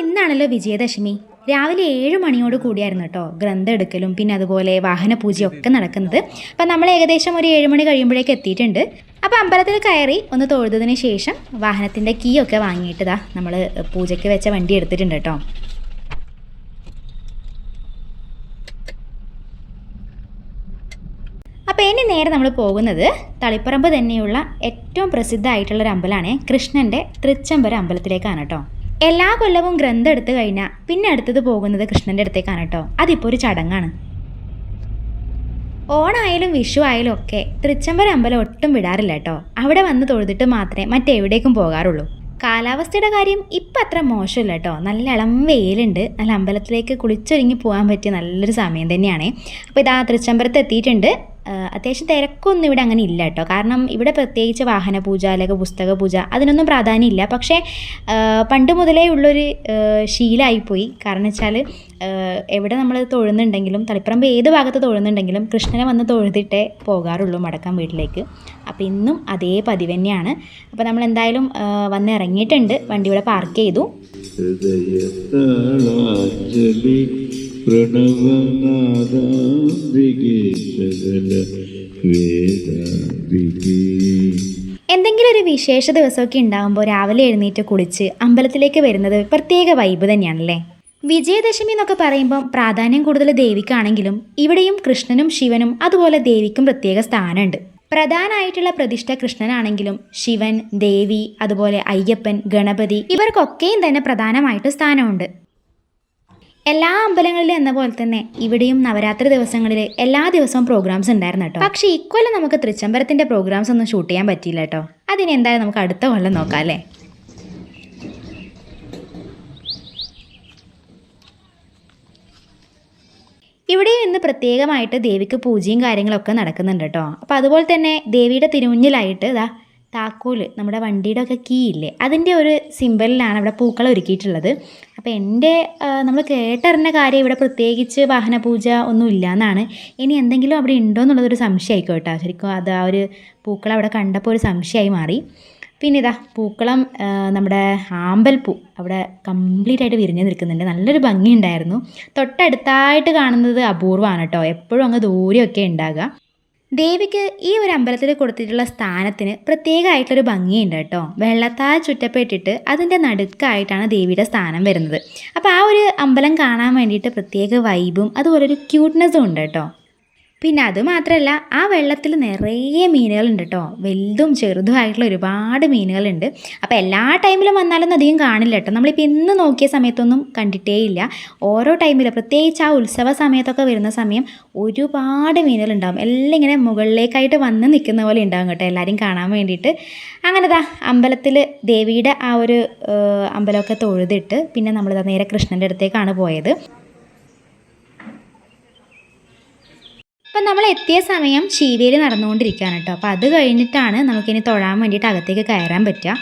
ഇന്നാണല്ലോ വിജയദശമി. രാവിലെ 7 മണിയോട് കൂടിയായിരുന്നു കേട്ടോ ഗ്രന്ഥം എടുക്കലും പിന്നെ അതുപോലെ വാഹന പൂജയൊക്കെ നടക്കുന്നത്. അപ്പം നമ്മൾ ഏകദേശം ഒരു 7 മണി കഴിയുമ്പോഴേക്ക് എത്തിയിട്ടുണ്ട്. അപ്പോൾ അമ്പലത്തിൽ കയറി ഒന്ന് തൊഴുതതിന് ശേഷം വാഹനത്തിൻ്റെ കീ ഒക്കെ വാങ്ങിയിട്ട് നമ്മൾ പൂജയ്ക്ക് വെച്ച വണ്ടി എടുത്തിട്ടുണ്ട് കേട്ടോ. അപ്പോൾ ഇനി നേരെ നമ്മൾ പോകുന്നത് തളിപ്പറമ്പ് തന്നെയുള്ള ഏറ്റവും പ്രസിദ്ധമായിട്ടുള്ളൊരു അമ്പലമാണ് കൃഷ്ണൻ്റെ തൃച്ചംബരം അമ്പലത്തിലേക്കാണ് കേട്ടോ. എല്ലാ കൊല്ലവും ഗ്രന്ഥം എടുത്തു കഴിഞ്ഞാൽ പിന്നെ അടുത്തത് പോകുന്നത് കൃഷ്ണൻ്റെ അടുത്തേക്കാണ് കേട്ടോ. അതിപ്പോൾ ഒരു ചടങ്ങാണ്. ഓണായാലും വിഷു ആയാലും ഒക്കെ തൃച്ചംബരം അമ്പലം ഒട്ടും വിടാറില്ല കേട്ടോ. അവിടെ വന്ന് തൊഴുതിട്ട് മാത്രമേ മറ്റെവിടേക്കും പോകാറുള്ളൂ. കാലാവസ്ഥയുടെ കാര്യം ഇപ്പം അത്ര മോശമില്ല കേട്ടോ. നല്ല ഇളം വെയിലുണ്ട്. നല്ല അമ്പലത്തിലേക്ക് കുളിച്ചൊരുങ്ങി പോകാൻ പറ്റിയ നല്ലൊരു സമയം തന്നെയാണ്. അപ്പോൾ ഇതാ തൃച്ചംബരത്ത് എത്തിയിട്ടുണ്ട്. അത്യാവശ്യം തിരക്കൊന്നും ഇവിടെ അങ്ങനെ ഇല്ല കേട്ടോ. കാരണം ഇവിടെ പ്രത്യേകിച്ച് വാഹന പൂജ അല്ലെങ്കിൽ പുസ്തക പൂജ അതിനൊന്നും പ്രാധാന്യമില്ല. പക്ഷേ പണ്ട് മുതലേ ഉള്ളൊരു ശീലമായിപ്പോയി. കാരണം വെച്ചാൽ എവിടെ നമ്മൾ തൊഴുന്നുണ്ടെങ്കിലും തളിപ്പറമ്പ് ഏത് ഭാഗത്ത് തൊഴുന്നുണ്ടെങ്കിലും കൃഷ്ണനെ വന്ന് തൊഴുതിട്ടേ പോകാറുള്ളൂ മടക്കാൻ വീട്ടിലേക്ക്. അപ്പോൾ ഇന്നും അതേ പതിവ് തന്നെയാണ്. അപ്പോൾ നമ്മൾ എന്തായാലും വന്ന് ഇറങ്ങിയിട്ടുണ്ട്. വണ്ടി ഇവിടെ പാർക്ക് ചെയ്തു. എന്തെങ്കിലും ഒരു വിശേഷ ദിവസമൊക്കെ ഉണ്ടാകുമ്പോൾ രാവിലെ എഴുന്നേറ്റ് കുളിച്ച് അമ്പലത്തിലേക്ക് വരുന്നത് പ്രത്യേക വൈബ് തന്നെയാണല്ലേ. വിജയദശമി എന്നൊക്കെ പറയുമ്പം പ്രാധാന്യം കൂടുതൽ ദേവിക്കാണെങ്കിലും ഇവിടെയും കൃഷ്ണനും ശിവനും അതുപോലെ ദേവിക്കും പ്രത്യേക സ്ഥാനമുണ്ട്. പ്രധാനമായിട്ടുള്ള പ്രതിഷ്ഠ കൃഷ്ണനാണെങ്കിലും ശിവൻ, ദേവി, അതുപോലെ അയ്യപ്പൻ, ഗണപതി ഇവർക്കൊക്കെയും തന്നെ പ്രധാനമായിട്ട് സ്ഥാനമുണ്ട്. എല്ലാ അമ്പലങ്ങളിലും എന്ന പോലെ തന്നെ ഇവിടെയും നവരാത്രി ദിവസങ്ങളിൽ എല്ലാ ദിവസവും പ്രോഗ്രാംസ് ഉണ്ടായിരുന്നു കേട്ടോ. പക്ഷേ ഇക്കൊല്ലം നമുക്ക് തൃച്ചംബരത്തിൻ്റെ പ്രോഗ്രാംസ് ഒന്നും ഷൂട്ട് ചെയ്യാൻ പറ്റിയില്ല കേട്ടോ. അതിനെന്തായാലും നമുക്ക് അടുത്ത കൊല്ലം നോക്കാം അല്ലേ. ഇവിടെയും ഇന്ന് പ്രത്യേകമായിട്ട് ദേവിക്ക് പൂജയും കാര്യങ്ങളൊക്കെ നടക്കുന്നുണ്ട് കേട്ടോ. അപ്പോൾ അതുപോലെ തന്നെ ദേവിയുടെ തിരുമുന്നിലായിട്ട് താക്കോല് നമ്മുടെ വണ്ടിയുടെ ഒക്കെ കീ ഇല്ലേ അതിൻ്റെ ഒരു സിമ്പലിലാണ് ഇവിടെ പൂക്കൾ ഒരുക്കിയിട്ടുള്ളത്. അപ്പോൾ നമ്മൾ കേട്ടറിഞ്ഞ കാര്യം ഇവിടെ പ്രത്യേകിച്ച് വാഹന പൂജ ഒന്നും ഇല്ല എന്നാണ്. ഇനി എന്തെങ്കിലും അവിടെ ഉണ്ടോ എന്നുള്ളതൊരു സംശയമായിക്കോ കേട്ടോ. ശരിക്കും അത് ആ ഒരു പൂക്കൾ അവിടെ കണ്ടപ്പോൾ ഒരു സംശയമായി മാറി. പിന്നെ പൂക്കളം നമ്മുടെ ആമ്പൽപ്പൂ അവിടെ കംപ്ലീറ്റ് ആയിട്ട് വിരിഞ്ഞ് നിൽക്കുന്നുണ്ട്. നല്ലൊരു ഭംഗിയുണ്ടായിരുന്നു. തൊട്ടടുത്തായിട്ട് കാണുന്നത് അപൂർവമാണ് കേട്ടോ. എപ്പോഴും അങ്ങ് ദൂരെയൊക്കെ ഉണ്ടാകുക. ദേവിക്ക് ഈ ഒരു അമ്പലത്തിൽ കൊടുത്തിട്ടുള്ള സ്ഥാനത്തിന് പ്രത്യേകമായിട്ടൊരു ഭംഗിയുണ്ട് കേട്ടോ. വെള്ളത്താൽ ചുറ്റപ്പെട്ടിട്ട് അതിൻ്റെ നടുക്കായിട്ടാണ് ദേവിയുടെ സ്ഥാനം വരുന്നത്. അപ്പോൾ ആ ഒരു അമ്പലം കാണാൻ വേണ്ടിയിട്ട് പ്രത്യേക വൈബും അതുപോലെ ഒരു ക്യൂട്ട്നെസ്സും ഉണ്ട് കേട്ടോ. പിന്നെ അതുമാത്രമല്ല ആ വെള്ളത്തിൽ നിറയെ മീനുകളുണ്ട് കേട്ടോ. വലുതും ചെറുതുമായിട്ടുള്ള ഒരുപാട് മീനുകളുണ്ട്. അപ്പോൾ എല്ലാ ടൈമിലും വന്നാലൊന്നും അധികം കാണില്ല കേട്ടോ. നമ്മളിപ്പോൾ ഇന്ന് നോക്കിയ സമയത്തൊന്നും കണ്ടിട്ടേ ഇല്ല. ഓരോ ടൈമിലും പ്രത്യേകിച്ച് ആ ഉത്സവ സമയത്തൊക്കെ വരുന്ന സമയം ഒരുപാട് മീനുകളുണ്ടാകും. എല്ലാം ഇങ്ങനെ മുകളിലേക്കായിട്ട് വന്ന് നിൽക്കുന്ന പോലെ ഉണ്ടാകും കേട്ടോ, എല്ലാവരും കാണാൻ വേണ്ടിയിട്ട്. അങ്ങനെ അമ്പലത്തിൽ ദേവിയുടെ ആ ഒരു അമ്പലമൊക്കെ തൊഴുതിട്ട് പിന്നെ നമ്മൾ നേരെ കൃഷ്ണൻ്റെ അടുത്തേക്കാണ് പോയത്. അപ്പം നമ്മൾ എത്തിയ സമയം ശീവേലി നടന്നുകൊണ്ടിരിക്കുകയാണ് കേട്ടോ. അപ്പോൾ അത് കഴിഞ്ഞിട്ടാണ് നമുക്കിനി തൊഴാൻ വേണ്ടിയിട്ട് അകത്തേക്ക് കയറാൻ പറ്റുക.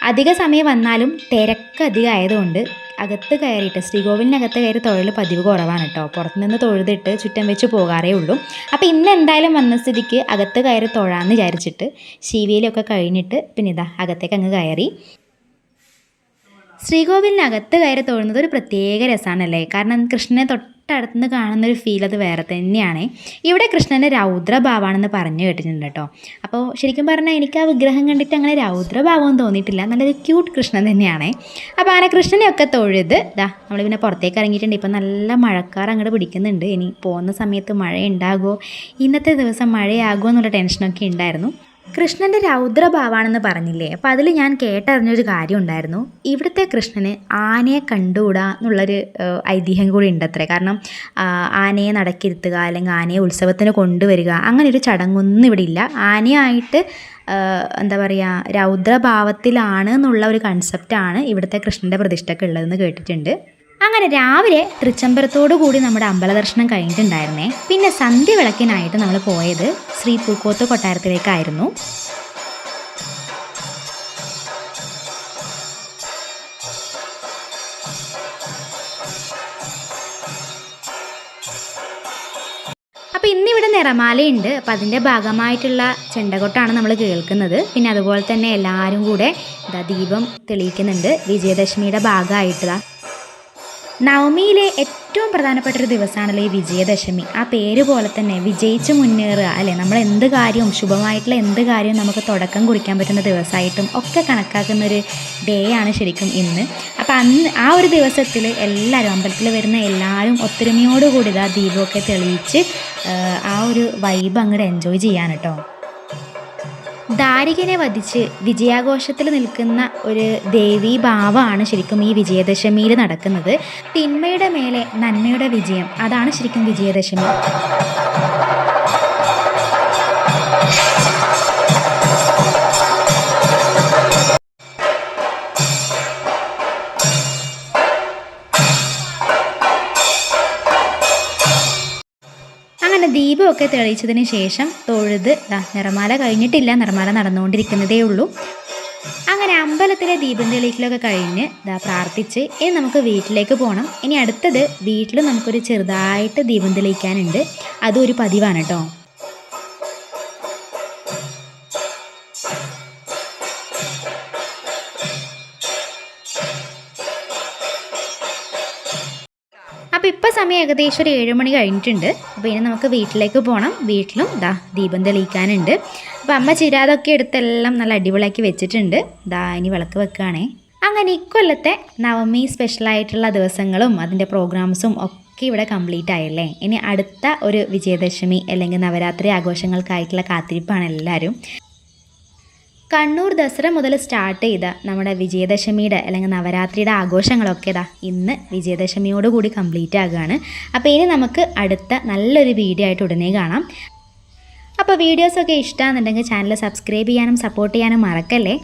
അധിക സമയം വന്നാലും തിരക്കധികം ആയതുകൊണ്ട് അകത്ത് കയറിയിട്ട് ശ്രീകോവിലിനകത്ത് കയറി തൊഴൽ പതിവ് കുറവാണ് കേട്ടോ. പുറത്തുനിന്ന് തൊഴുതിട്ട് ചുറ്റം വെച്ച് പോകാറേ ഉള്ളൂ. അപ്പോൾ ഇന്ന് എന്തായാലും വന്ന സ്ഥിതിക്ക് അകത്ത് കയറി തൊഴാമെന്ന് വിചാരിച്ചിട്ട് ശീവേലിയൊക്കെ കഴിഞ്ഞിട്ട് പിന്നെ അകത്തേക്ക് അങ്ങ് കയറി. ശ്രീകോവിലിനകത്ത് കയറി തൊഴുന്നത് ഒരു പ്രത്യേക രസമാണല്ലേ. കാരണം കൃഷ്ണനെ തൊട്ടടുത്തുനിന്ന് കാണുന്നൊരു ഫീൽ അത് വേറെ തന്നെയാണ്. ഇവിടെ കൃഷ്ണൻ്റെ രൗദ്രഭാവമാണെന്ന് പറഞ്ഞു കേട്ടിട്ടുണ്ട് കേട്ടോ. അപ്പോൾ ശരിക്കും പറഞ്ഞാൽ എനിക്ക് ആ വിഗ്രഹം കണ്ടിട്ട് അങ്ങനെ രൗദ്രഭാവമൊന്നും തോന്നിയിട്ടില്ല. നല്ലൊരു ക്യൂട്ട് കൃഷ്ണൻ തന്നെയാണ്. അപ്പോൾ അങ്ങനെ കൃഷ്ണനെയൊക്കെ തൊഴുത് നമ്മൾ പിന്നെ പുറത്തേക്ക് ഇറങ്ങിയിട്ടുണ്ട്. ഇപ്പം നല്ല മഴക്കാർ അങ്ങോട്ട് പിടിക്കുന്നുണ്ട്. ഇനി പോകുന്ന സമയത്ത് മഴ ഉണ്ടാകുമോ, ഇന്നത്തെ ദിവസം മഴയാകുമോ എന്നുള്ള ടെൻഷനൊക്കെ ഉണ്ടായിരുന്നു. കൃഷ്ണൻ്റെ രൗദ്രഭാവമാണെന്ന് പറഞ്ഞില്ലേ. അപ്പോൾ അതിൽ ഞാൻ കേട്ടറിഞ്ഞൊരു കാര്യം ഉണ്ടായിരുന്നു. ഇവിടുത്തെ കൃഷ്ണന് ആനയെ കണ്ടുകൂടാ എന്നുള്ളൊരു ഐതിഹ്യം കൂടി ഉണ്ട് അത്രേ. കാരണം ആനയെ നടക്കിരുത്തുക അല്ലെങ്കിൽ ആനയെ ഉത്സവത്തിന് കൊണ്ടുവരിക അങ്ങനെ ഒരു ചടങ്ങൊന്നും ഇവിടെ ഇല്ല. ആനയായിട്ട് എന്താ പറയുക രൗദ്രഭാവത്തിലാണ് എന്നുള്ള ഒരു കൺസെപ്റ്റാണ് ഇവിടുത്തെ കൃഷ്ണൻ്റെ പ്രതിഷ്ഠയ്ക്ക് ഉള്ളതെന്ന് കേട്ടിട്ടുണ്ട്. അങ്ങനെ രാവിലെ തൃച്ചംബരത്തോടു കൂടി നമ്മുടെ അമ്പല ദർശനം കഴിഞ്ഞിട്ടുണ്ടായിരുന്നേ. പിന്നെ സന്ധ്യ വിളക്കിനായിട്ട് നമ്മൾ പോയത് ശ്രീ പൂക്കോത്ത് കൊട്ടാരത്തിലേക്കായിരുന്നു. അപ്പോൾ ഇന്നിവിടെ നിറമാലയുണ്ട്. അപ്പോൾ അതിൻ്റെ ഭാഗമായിട്ടുള്ള ചെണ്ടകൊട്ടാണ് നമ്മൾ കേൾക്കുന്നത്. പിന്നെ അതുപോലെ തന്നെ എല്ലാവരും കൂടെ ദീപം തെളിയിക്കുന്നുണ്ട്. വിജയദശമിയുടെ ഭാഗമായിട്ട് നവമിയിലെ ഏറ്റവും പ്രധാനപ്പെട്ടൊരു ദിവസമാണല്ലോ ഈ വിജയദശമി. ആ പേര് പോലെ തന്നെ വിജയിച്ച് മുന്നേറുക അല്ലേ, നമ്മൾ എന്ത് കാര്യവും ശുഭമായിട്ടുള്ള എന്ത് കാര്യവും നമുക്ക് തുടക്കം കുറിക്കാൻ പറ്റുന്ന ദിവസമായിട്ടും ഒക്കെ കണക്കാക്കുന്നൊരു ഡേ ആണ് ശരിക്കും ഇന്ന്. അപ്പം അന്ന് ആ ഒരു ദിവസത്തിൽ എല്ലാവരും അമ്പലത്തിൽ വരുന്ന എല്ലാവരും ഒത്തൊരുമയോടുകൂടി ഇതാ ദീപമൊക്കെ തെളിയിച്ച് ആ ഒരു വൈബ് അങ്ങോട്ട് എൻജോയ് ചെയ്യാൻ കേട്ടോ. ദാരികനെ വധിച്ച് വിജയാഘോഷത്തിൽ നിൽക്കുന്ന ഒരു ദേവീ ഭാവമാണ് ശരിക്കും ഈ വിജയദശമിയിൽ നടക്കുന്നത്. തിന്മയുടെ മേലെ നന്മയുടെ വിജയം, അതാണ് ശരിക്കും വിജയദശമി. അങ്ങനെ ദീപമൊക്കെ തെളിയിച്ചതിന് ശേഷം തൊഴുത് നിറമാല കഴിഞ്ഞിട്ടില്ല, നിറമാല നടന്നുകൊണ്ടിരിക്കുന്നതേ ഉള്ളൂ. അങ്ങനെ അമ്പലത്തിലെ ദീപം തെളിയിക്കലൊക്കെ കഴിഞ്ഞ് പ്രാർത്ഥിച്ച് ഇനി നമുക്ക് വീട്ടിലേക്ക് പോകണം. ഇനി അടുത്തത് വീട്ടിൽ നമുക്കൊരു ചെറുതായിട്ട് ദീപം തെളിയിക്കാനുണ്ട്, അതും ഒരു പതിവാണ് കേട്ടോ. അപ്പോൾ ഇപ്പോൾ സമയം ഏകദേശം ഒരു 7 മണി കഴിഞ്ഞിട്ടുണ്ട്. അപ്പോൾ ഇനി നമുക്ക് വീട്ടിലേക്ക് പോകണം. വീട്ടിലും ദീപം തെളിയിക്കാനുണ്ട്. അപ്പോൾ അമ്മ ചിരാതൊക്കെ എടുത്തെല്ലാം നല്ല അടിപൊളിയാക്കി വെച്ചിട്ടുണ്ട്. ഇനി വിളക്ക് വെക്കുകയാണേ. അങ്ങനെ ഇക്കൊല്ലത്തെ നവമി സ്പെഷ്യലായിട്ടുള്ള ദിവസങ്ങളും അതിൻ്റെ പ്രോഗ്രാംസും ഒക്കെ ഇവിടെ കംപ്ലീറ്റ് ആയല്ലേ. ഇനി അടുത്ത ഒരു വിജയദശമി അല്ലെങ്കിൽ നവരാത്രി ആഘോഷങ്ങൾക്കായിട്ടുള്ള കാത്തിരിപ്പാണ് എല്ലാവരും. കണ്ണൂർ ദസറ മുതൽ സ്റ്റാർട്ട് ചെയ്ത നമ്മുടെ വിജയദശമിയുടെ അല്ലെങ്കിൽ നവരാത്രിയുടെ ആഘോഷങ്ങളൊക്കെ ഇന്ന് വിജയദശമിയോടുകൂടി കംപ്ലീറ്റ് ആകുകയാണ്. അപ്പോൾ ഇനി നമുക്ക് അടുത്ത നല്ലൊരു വീഡിയോ ആയിട്ട് ഉടനെ കാണാം. അപ്പോൾ വീഡിയോസൊക്കെ ഇഷ്ടമാണെന്നുണ്ടെങ്കിൽ ചാനൽ സബ്സ്ക്രൈബ് ചെയ്യാനും സപ്പോർട്ട് ചെയ്യാനും മറക്കല്ലേ.